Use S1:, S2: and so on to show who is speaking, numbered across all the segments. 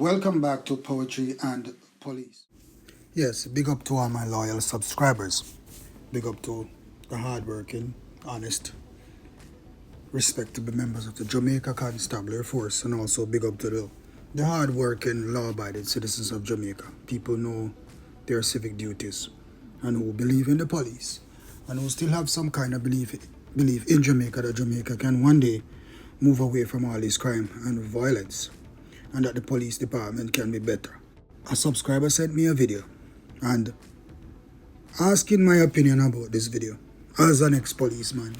S1: Welcome back to Poetry and Police. Yes, big up to all my loyal subscribers. Big up to the hardworking, honest, respectable members of the Jamaica Constabulary Force, and also big up to the hardworking, law-abiding citizens of Jamaica. People know their civic duties and who believe in the police and who still have some kind of belief in Jamaica, that Jamaica can one day move away from all this crime and violence, and that the police department can be better. A subscriber sent me a video and asking my opinion about this video as an ex-policeman.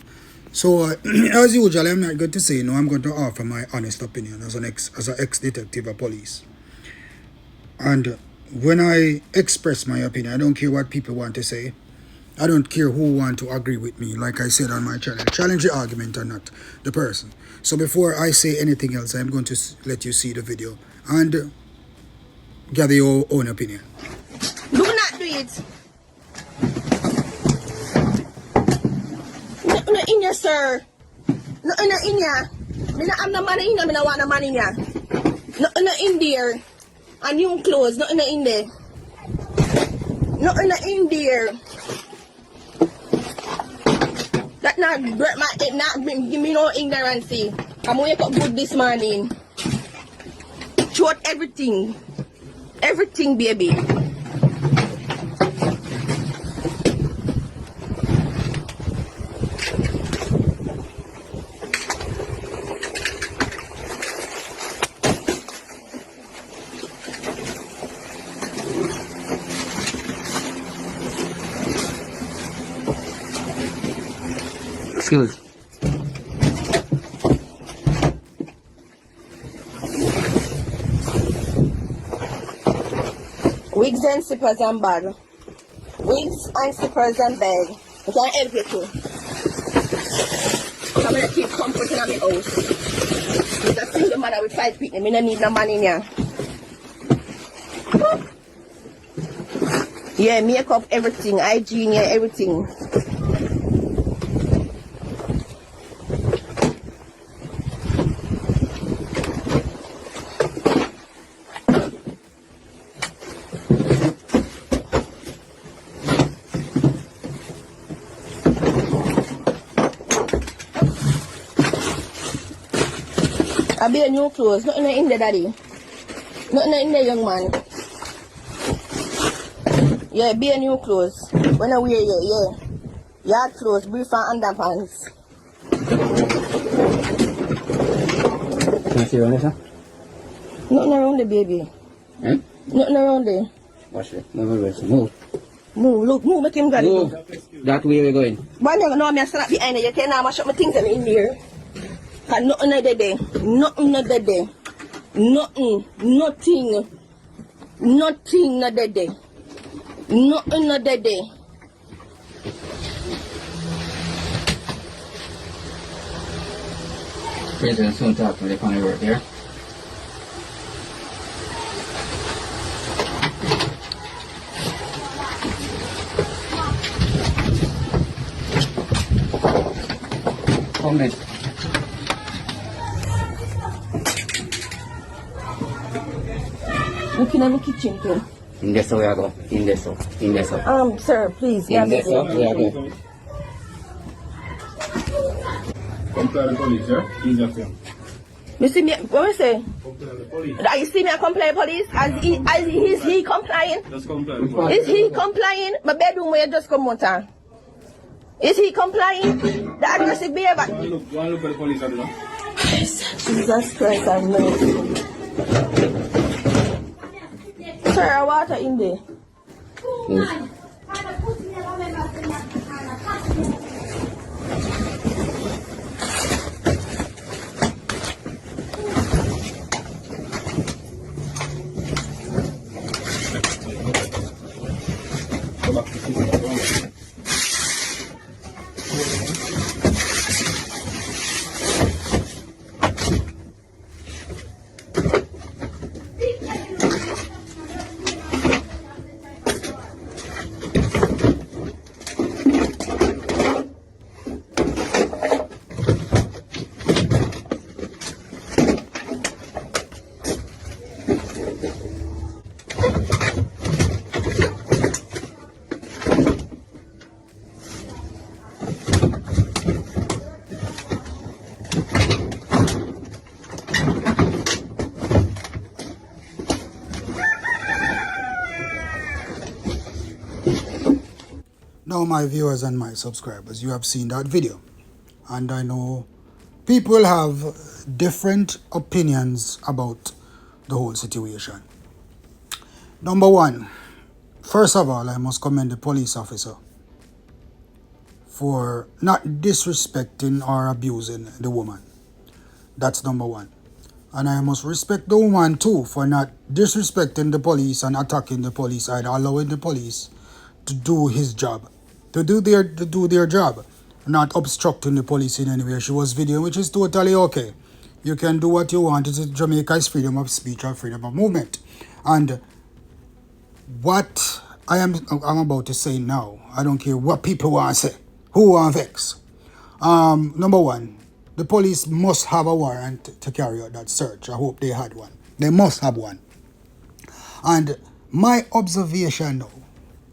S1: So as usual, I'm not going to say no. I'm going to offer my honest opinion as an ex-detective of police. And when I express my opinion, I don't care what people want to say. I don't care who want to agree with me. Like I said on my channel, challenge the argument or not the person. So before I say anything else, I'm going to let you see the video and gather your own opinion.
S2: Do not do it. No in ya, sir. No in ya. I'm not money in ya. I want no money in ya. No in there. And new clothes. No in there. No in there. That not give me no ignorance. I'm wake up good this morning. Short everything. Everything, baby.
S3: Excuse.
S2: Wigs and slippers and bag. Wigs and slippers and bag. I can't help you too. I'm gonna keep comfort in my house. There's a single mother with 5 people. I don't need no money in here. Yeah, makeup, everything. Hygiene, yeah, everything. I be a new clothes. Nothing in there, daddy. Nothing in there, young man. Yeah, be a new clothes. When I wear yeah. Yard clothes, brief and underpants.
S3: Can I see around there, sir?
S2: Nothing around there, baby.
S3: Eh?
S2: Nothing around there.
S3: Watch it. Move.
S2: Move, look, move, make him go.
S3: Move. That way we're going.
S2: One you know me stand up behind you. You can't mash up my things in there. And nothing of the day. Nothing of the day. Nothing of the day. Nothing of the day.
S3: President soon talk to the county work here. Come in.
S2: Look in the kitchen too.
S3: In this way I go. In this way.
S2: Sir, please.
S3: In this way I go.
S4: Comply the police, yeah? Easy after.
S2: You see me, what I say?
S4: Comply the police.
S2: You see me I comply police? Is he complying?
S4: Just comply the police.
S2: Is he complying? My bedroom where you just come out. Is he complying? The aggressive behavior.
S4: You want to look at the police, I don't know.
S2: Jesus Christ, I know. Sir, water in there.
S3: Move.
S4: Go back to the
S1: Now, my viewers and my subscribers, you have seen that video. And I know people have different opinions about the whole situation. Number one, first of all, I must commend the police officer for not disrespecting or abusing the woman. That's number one. And I must respect the woman too for not disrespecting the police and attacking the police, either allowing the police to do his job, to do their job, not obstructing the police in any way. She was videoing, which is totally okay. You can do what you want. It's Jamaica's freedom of speech or freedom of movement. And what I'm about to say now, I don't care what people want to say, who want vex. Number one, the police must have a warrant to carry out that search. I hope they had one. They must have one. And my observation now,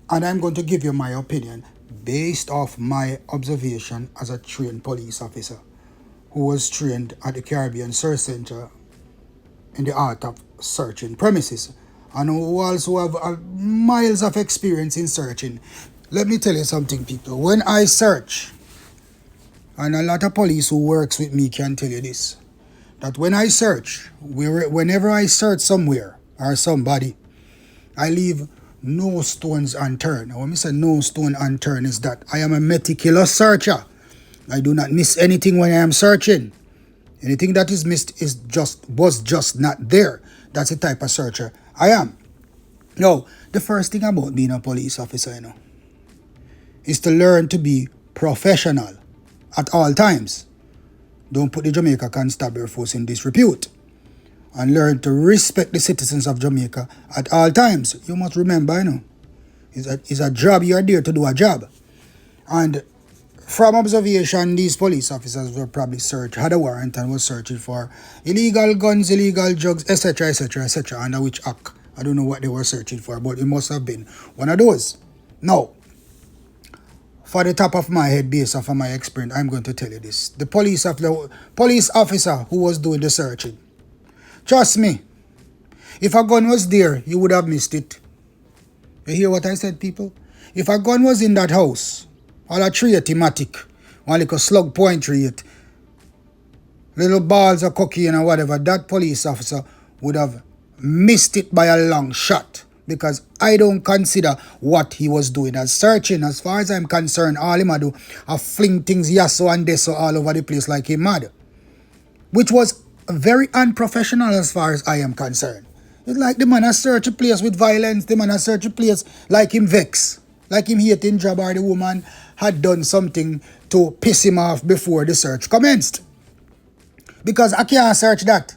S1: and I'm going to give you my opinion based off my observation as a trained police officer who was trained at the Caribbean Search Center in the art of searching premises and who also have miles of experience in searching. Let me tell you something, people. When I search, and a lot of police who works with me can tell you this, that when I search, whenever I search somewhere or somebody, I leave no stones unturned. When I say no stone unturned is that I am a meticulous searcher. I do not miss anything when I am searching. Anything that is missed was just not there. That's the type of searcher I am. Now, the first thing about being a police officer, is to learn to be professional at all times. Don't put the Jamaica Constabulary Force in disrepute. And learn to respect the citizens of Jamaica at all times. You must remember, it's a job. You are there to do a job. And from observation, these police officers were probably had a warrant and was searching for illegal guns, illegal drugs, etc., etc., etc., under which act. I don't know what they were searching for, but it must have been one of those. Now, for the top of my head, based off of my experience, I'm going to tell you this. The police officer who was doing the searching, trust me, if a gun was there, you would have missed it. You hear what I said, people? If a gun was in that house, or a thematic, one like a slug point rate, little balls of cocaine or whatever, that police officer would have missed it by a long shot. Because I don't consider what he was doing as searching. As far as I'm concerned, all him do are fling things yasso and deso all over the place like he mad. Which was very unprofessional as far as I am concerned. It's like the man has searched a place with violence. The man has searched a place like him vex. Like him hating job or the woman had done something to piss him off before the search commenced. Because I can't search that.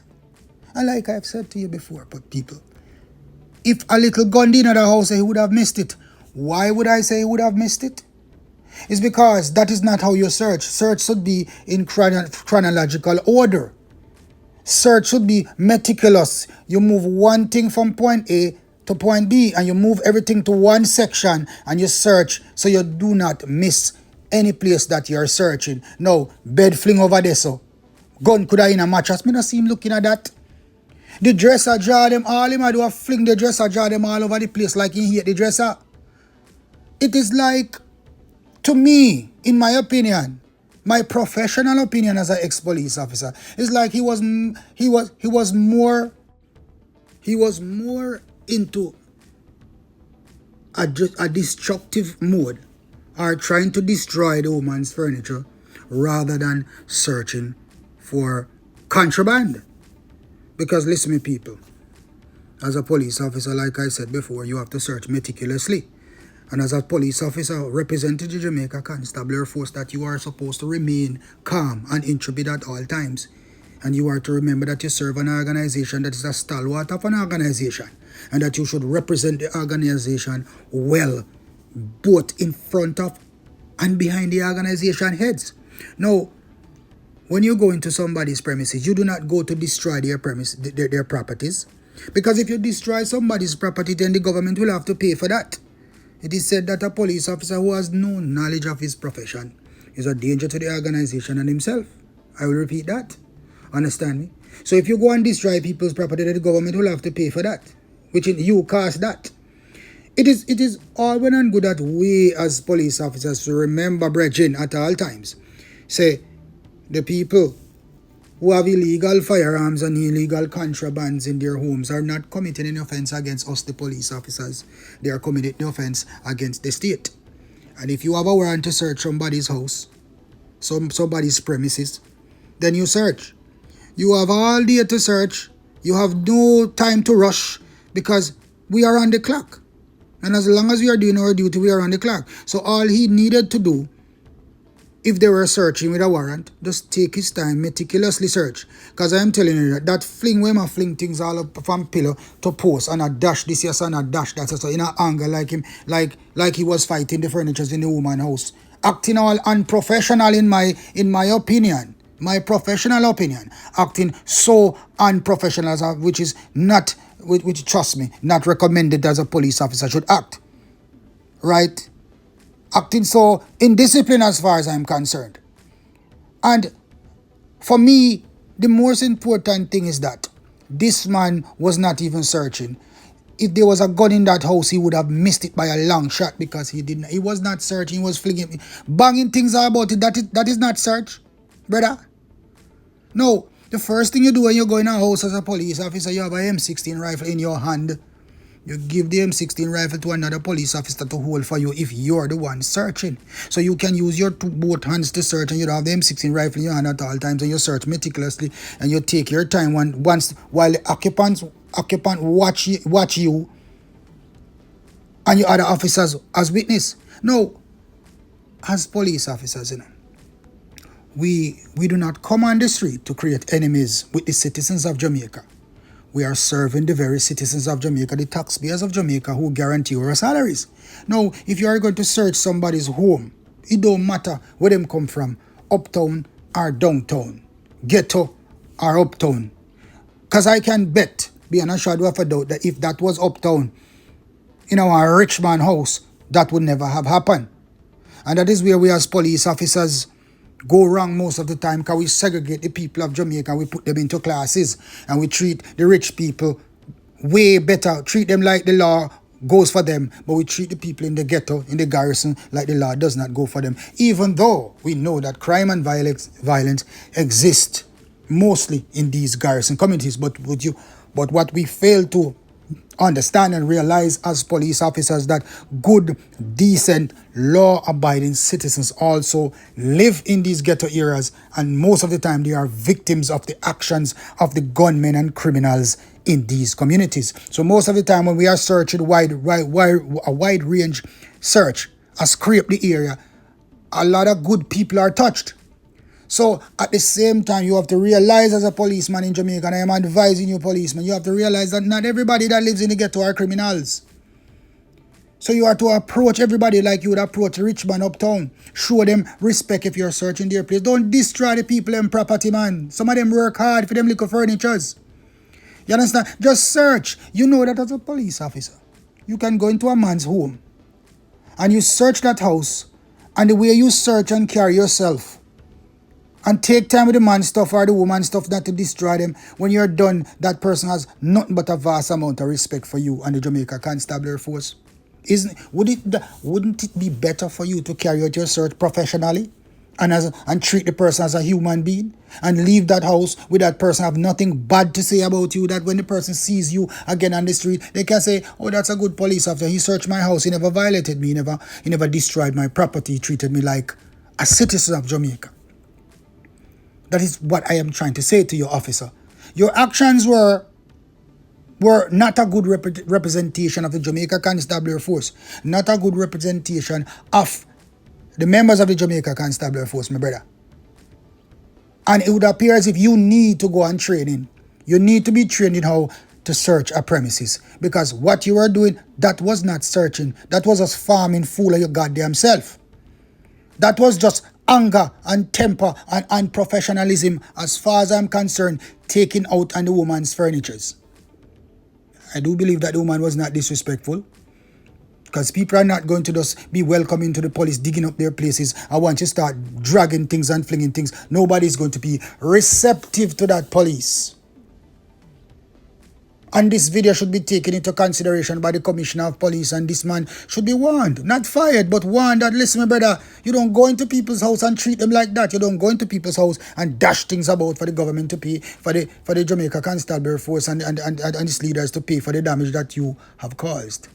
S1: And like I've said to you before, but people, if a little gun in the house, he would have missed it. Why would I say he would have missed it? It's because that is not how you search. Search should be in chronological order. Search should be meticulous. You move one thing from point A to point B and you move everything to one section and you search so you do not miss any place that you're searching. Now, bed fling over there so. Gun could have in a mattress. Me not see him looking at that. The dresser jar them all him I do a fling the dresser jar them all over the place like he hate the dresser. It is like, to me, in my opinion, my professional opinion as an ex-police officer, it's like he was more into a destructive mode or trying to destroy the woman's furniture rather than searching for contraband. Because listen me, people, as a police officer, like I said before, you have to search meticulously. And as a police officer representing the Jamaica Constabulary Force, that you are supposed to remain calm and intrepid at all times. And you are to remember that you serve an organization that is a stalwart of an organization. And that you should represent the organization well, both in front of and behind the organization heads. Now, when you go into somebody's premises, you do not go to destroy their properties. Because if you destroy somebody's property, then the government will have to pay for that. It is said that a police officer who has no knowledge of his profession is a danger to the organization and himself. I will repeat that. Understand me? So if you go and destroy people's property, then the government will have to pay for that. Which you cost that. It is all well and good that we as police officers to remember, brethren, at all times. Say, the people who have illegal firearms and illegal contrabands in their homes are not committing an offense against us, the police officers. They are committing the offense against the state. And if you have a warrant to search somebody's house, somebody's premises, then you search. You have all day to search. You have no time to rush because we are on the clock. And as long as we are doing our duty, we are on the clock. So all he needed to do, if they were searching with a warrant, just take his time, meticulously search. Because I am telling you that fling where I fling things all up from pillow to post and a dash this yes and a dash that so in a anger like he was fighting the furnitures in the woman's house. Acting all unprofessional in my opinion. My professional opinion. Acting so unprofessional, which is not, which trust me, not recommended as a police officer should act. Right? Acting so indisciplined as far as I'm concerned. And for me, the most important thing is that this man was not even searching. If there was a gun in that house, he would have missed it by a long shot because he was not searching, he was flinging, banging things about it. That is not search, brother. No, the first thing you do when you go in a house as a police officer, you have a M16 rifle in your hand. You give the M16 rifle to another police officer to hold for you if you're the one searching. So you can use your both hands to search and you have the M16 rifle in your hand at all times and you search meticulously and you take your time while the occupant watch you and your other officers as witness. No, as police officers, we do not come on the street to create enemies with the citizens of Jamaica. We are serving the very citizens of Jamaica, the taxpayers of Jamaica who guarantee our salaries. Now, if you are going to search somebody's home, it don't matter where them come from, uptown or downtown, ghetto or uptown. Because I can bet, beyond a shadow of a doubt, that if that was uptown, in our rich man house, that would never have happened. And that is where we as police officers go wrong most of the time, because we segregate the people of Jamaica, we put them into classes, and we treat the rich people way better, treat them like the law goes for them, but we treat the people in the ghetto, in the garrison, like the law does not go for them, even though we know that crime and violence exist mostly in these garrison communities. But what we fail to understand and realize as police officers, that good, decent, law-abiding citizens also live in these ghetto areas, and most of the time they are victims of the actions of the gunmen and criminals in these communities. So most of the time when we are searching a wide range search, scrape the area, a lot of good people are touched. So at the same time, you have to realize as a policeman in Jamaica, and I am advising you policemen, you have to realize that not everybody that lives in the ghetto are criminals. So you have to approach everybody like you would approach a rich man uptown. Show them respect if you're searching their place. Don't destroy the people and property, man. Some of them work hard for them little furnitures. You understand? Just search. You know that as a police officer, you can go into a man's home and you search that house, and the way you search and carry yourself and take time with the man's stuff or the woman's stuff, not to destroy them. When you're done, that person has nothing but a vast amount of respect for you and the Jamaica Constabulary Force. Wouldn't it be better for you to carry out your search professionally and treat the person as a human being and leave that house with that person have nothing bad to say about you, that when the person sees you again on the street, they can say, oh, that's a good police officer. He searched my house. He never violated me. He never destroyed my property. He treated me like a citizen of Jamaica. That is what I am trying to say to you, officer. Your actions were not a good representation of the Jamaica Constabulary Force, not a good representation of the members of the Jamaica Constabulary Force, my brother. And it would appear as if you need to go on training. You need to be trained in how to search a premises, because what you were doing, that was not searching. That was just farming fool of your goddamn self. That was just anger and temper and unprofessionalism, as far as I'm concerned, taking out on the woman's furnitures. I do believe that the woman was not disrespectful, because people are not going to just be welcoming to the police, digging up their places. I want you to start dragging things and flinging things. Nobody's going to be receptive to that police. And this video should be taken into consideration by the Commissioner of Police, and this man should be warned. Not fired, but warned that, listen, my brother, you don't go into people's house and treat them like that. You don't go into people's house and dash things about for the government to pay, for the Jamaica Constabulary Force and its leaders to pay for the damage that you have caused.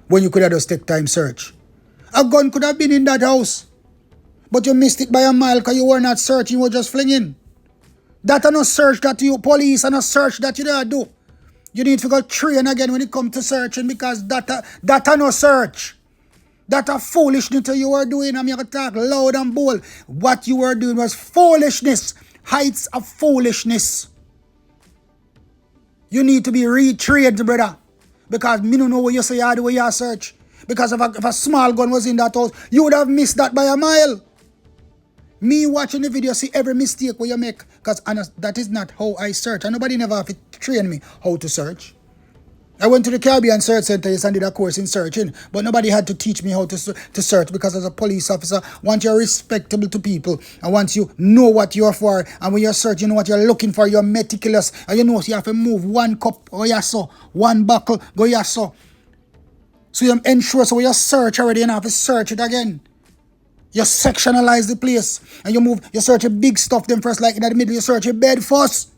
S1: When you could have just take time search. A gun could have been in that house, but you missed it by a mile because you were not searching, you were just flinging. That are no search that you police and a search that you don't do. You need to go train again when it comes to searching, because that are no search. That a foolishness you were doing. I'm going to talk loud and bold. What you were doing was foolishness. Heights of foolishness. You need to be retrained, brother. Because me don't know what you say you do with your search. Because if a small gun was in that house, you would have missed that by a mile. Me watching the video, see every mistake where you make. Because that is not how I search. And nobody never have to train me how to search. I went to the Caribbean Search Center and did a course in searching. But nobody had to teach me how to search. Because as a police officer, once you're respectable to people, and once you know what you're for, and when you're searching, you know what you're looking for, you're meticulous. And you know you have to move one cup, go yes so, one buckle, go yes so. So you ensure, so when you search already, you don't have to search it again. You sectionalize the place. And you search a big stuff then first, like in the middle, you search a bed first.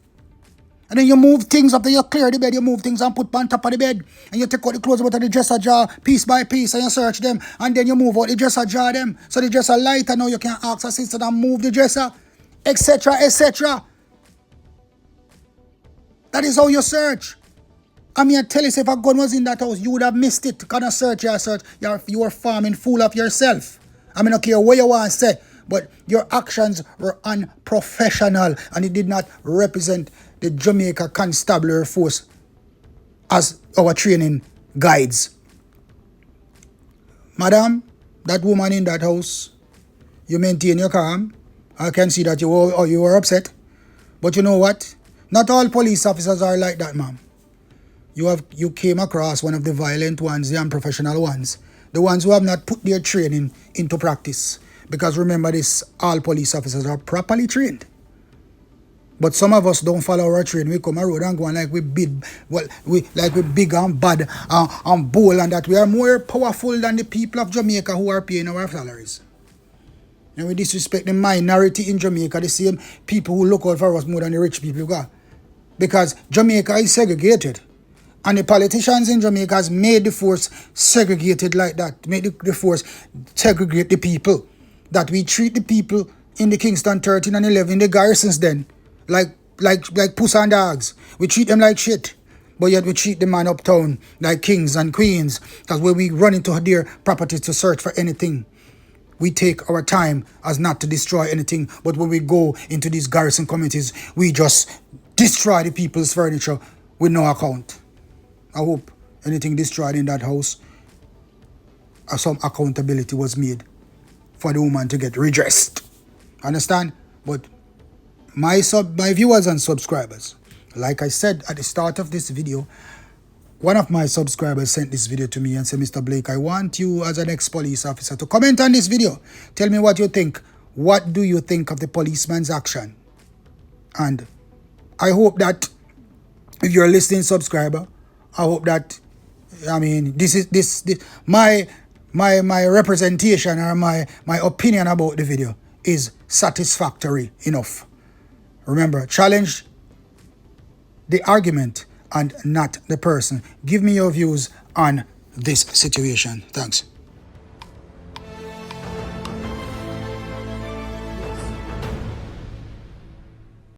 S1: And then you move things after you clear the bed, you move things and put on top of the bed. And you take out the clothes out of the dresser jar piece by piece and you search them. And then you move out the dresser jar them. So the dresser lighter now, you can ask assistant and move the dresser, etc., etc. That is how you search. I mean, I tell you, if a gun was in that house, you would have missed it. Kind of search. You were farming fool of yourself. I mean, I don't care what you want to say, but your actions were unprofessional and it did not represent the Jamaica Constabulary Force as our training guides. Madam, that woman in that house, you maintain your calm. I can see that you were upset. But you know what? Not all police officers are like that, ma'am. You came across one of the violent ones, the unprofessional ones. The ones who have not put their training into practice. Because remember this, all police officers are properly trained. But some of us don't follow our training. We come a road and go on like we big and bad and bold, and that we are more powerful than the people of Jamaica who are paying our salaries. And we disrespect the minority in Jamaica, the same people who look out for us more than the rich people got. Because Jamaica is segregated. And the politicians in Jamaica has made the force segregated like that. Made the force segregate the people. That we treat the people in the Kingston 13 and 11, the garrisons then, like puss and dogs. We treat them like shit. But yet we treat the man uptown like kings and queens. Because when we run into their properties to search for anything, we take our time as not to destroy anything. But when we go into these garrison communities, we just destroy the people's furniture with no account. I hope anything destroyed in that house, some accountability was made for the woman to get redressed. Understand? But my viewers and subscribers, like I said at the start of this video, one of my subscribers sent this video to me and said, Mr. Blake, I want you as an ex-police officer to comment on this video. Tell me what you think. What do you think of the policeman's action? And I hope that if you're a listening subscriber, I hope that, I mean, my representation or my opinion about the video is satisfactory enough. Remember, challenge the argument and not the person. Give me your views on this situation. Thanks.